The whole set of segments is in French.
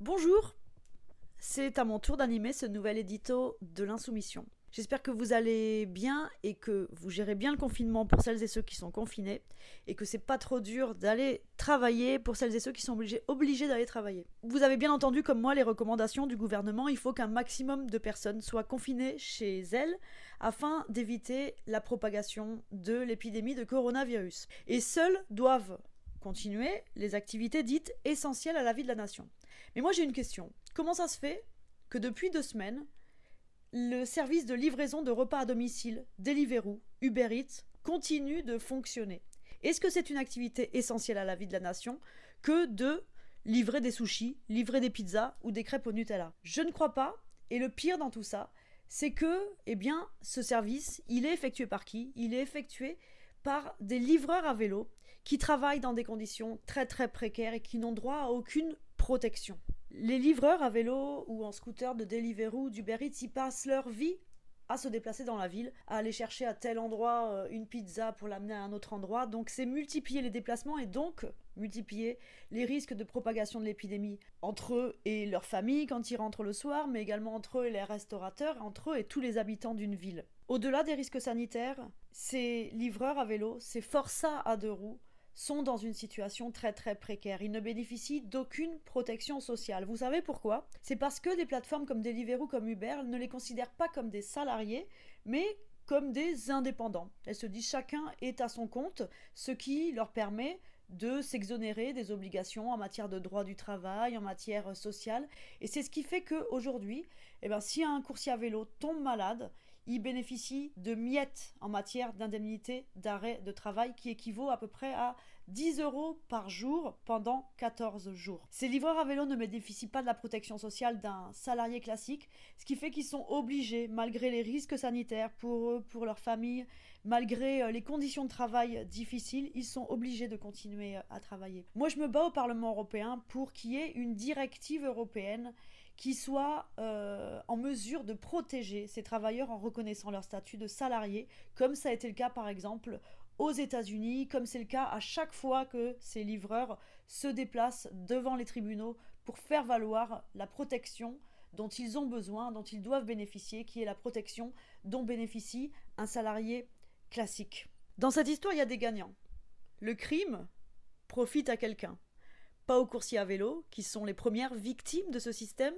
Bonjour, c'est à mon tour d'animer ce nouvel édito de l'Insoumission. J'espère que vous allez bien et que vous gérez bien le confinement pour celles et ceux qui sont confinés et que c'est pas trop dur d'aller travailler pour celles et ceux qui sont obligés d'aller travailler. Vous avez bien entendu comme moi les recommandations du gouvernement, il faut qu'un maximum de personnes soient confinées chez elles afin d'éviter la propagation de l'épidémie de coronavirus. Et seules doivent continuer les activités dites essentielles à la vie de la nation. Mais moi j'ai une question. Comment ça se fait que depuis 2 semaines, le service de livraison de repas à domicile, Deliveroo, Uber Eats, continue de fonctionner? Est-ce que c'est une activité essentielle à la vie de la nation que de livrer des sushis, livrer des pizzas ou des crêpes au Nutella? Je ne crois pas. Et le pire dans tout ça, c'est que, ce service, il est effectué par qui? Il est effectué par des livreurs à vélo qui travaillent dans des conditions très très précaires et qui n'ont droit à aucune protection. Les livreurs à vélo ou en scooter de Deliveroo, d'Uber Eats, ils passent leur vie à se déplacer dans la ville, à aller chercher à tel endroit une pizza pour l'amener à un autre endroit. Donc c'est multiplier les déplacements et donc multiplier les risques de propagation de l'épidémie entre eux et leur famille quand ils rentrent le soir, mais également entre eux et les restaurateurs, entre eux et tous les habitants d'une ville. Au-delà des risques sanitaires, ces livreurs à vélo, ces forçats à 2 roues, sont dans une situation très très précaire. Ils ne bénéficient d'aucune protection sociale. Vous savez pourquoi? C'est parce que des plateformes comme Deliveroo, comme Uber, ne les considèrent pas comme des salariés, mais comme des indépendants. Elles se disent chacun est à son compte, ce qui leur permet de s'exonérer des obligations en matière de droit du travail, en matière sociale. Et c'est ce qui fait qu'aujourd'hui, si un coursier à vélo tombe malade, il bénéficie de miettes en matière d'indemnité d'arrêt de travail qui équivaut à peu près à 10 euros par jour pendant 14 jours. Ces livreurs à vélo ne bénéficient pas de la protection sociale d'un salarié classique, ce qui fait qu'ils sont obligés, malgré les risques sanitaires pour eux, pour leur famille, malgré les conditions de travail difficiles, ils sont obligés de continuer à travailler. Moi, je me bats au Parlement européen pour qu'il y ait une directive européenne qui soit en mesure de protéger ces travailleurs en reconnaissant leur statut de salariés, comme ça a été le cas par exemple aux États-Unis, comme c'est le cas à chaque fois que ces livreurs se déplacent devant les tribunaux pour faire valoir la protection dont ils ont besoin, dont ils doivent bénéficier, qui est la protection dont bénéficie un salarié classique. Dans cette histoire, il y a des gagnants. Le crime profite à quelqu'un. Pas aux coursiers à vélo, qui sont les premières victimes de ce système,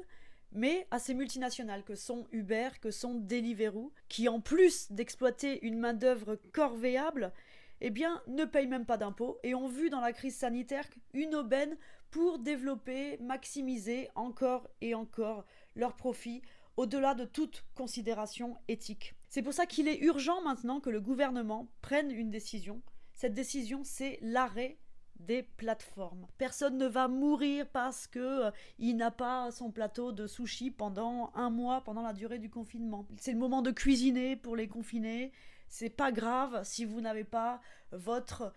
mais à ces multinationales que sont Uber, que sont Deliveroo, qui en plus d'exploiter une main-d'œuvre corvéable, ne payent même pas d'impôts et ont vu dans la crise sanitaire une aubaine pour développer, maximiser encore et encore leurs profits au-delà de toute considération éthique. C'est pour ça qu'il est urgent maintenant que le gouvernement prenne une décision. Cette décision, c'est l'arrêt des plateformes. Personne ne va mourir parce il n'a pas son plateau de sushi pendant un mois, pendant la durée du confinement. C'est le moment de cuisiner pour les confinés. C'est pas grave si vous n'avez pas votre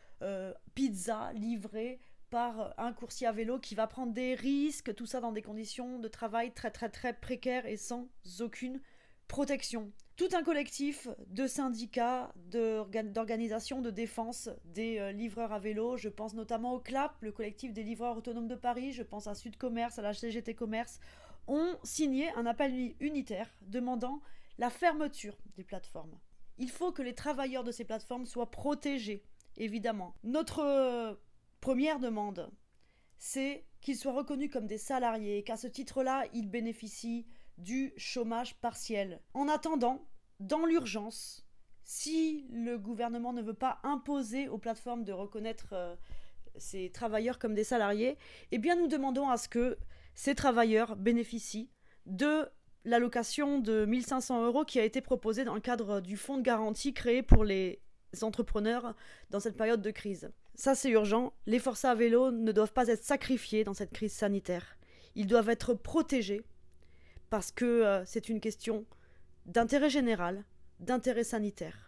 pizza livrée par un coursier à vélo qui va prendre des risques, tout ça dans des conditions de travail très très très précaires et sans aucune protection. Tout un collectif de syndicats, d'organisations de défense des livreurs à vélo, je pense notamment au CLAP, le collectif des livreurs autonomes de Paris, je pense à Sud Commerce, à la CGT Commerce, ont signé un appel unitaire demandant la fermeture des plateformes. Il faut que les travailleurs de ces plateformes soient protégés, évidemment. Notre première demande, c'est qu'ils soient reconnus comme des salariés et qu'à ce titre-là, ils bénéficient du chômage partiel. En attendant, dans l'urgence, si le gouvernement ne veut pas imposer aux plateformes de reconnaître ces travailleurs comme des salariés, nous demandons à ce que ces travailleurs bénéficient de l'allocation de 1 500 € qui a été proposée dans le cadre du fonds de garantie créé pour les entrepreneurs dans cette période de crise. Ça, c'est urgent. Les forçats à vélo ne doivent pas être sacrifiés dans cette crise sanitaire. Ils doivent être protégés parce que c'est une question d'intérêt général, d'intérêt sanitaire.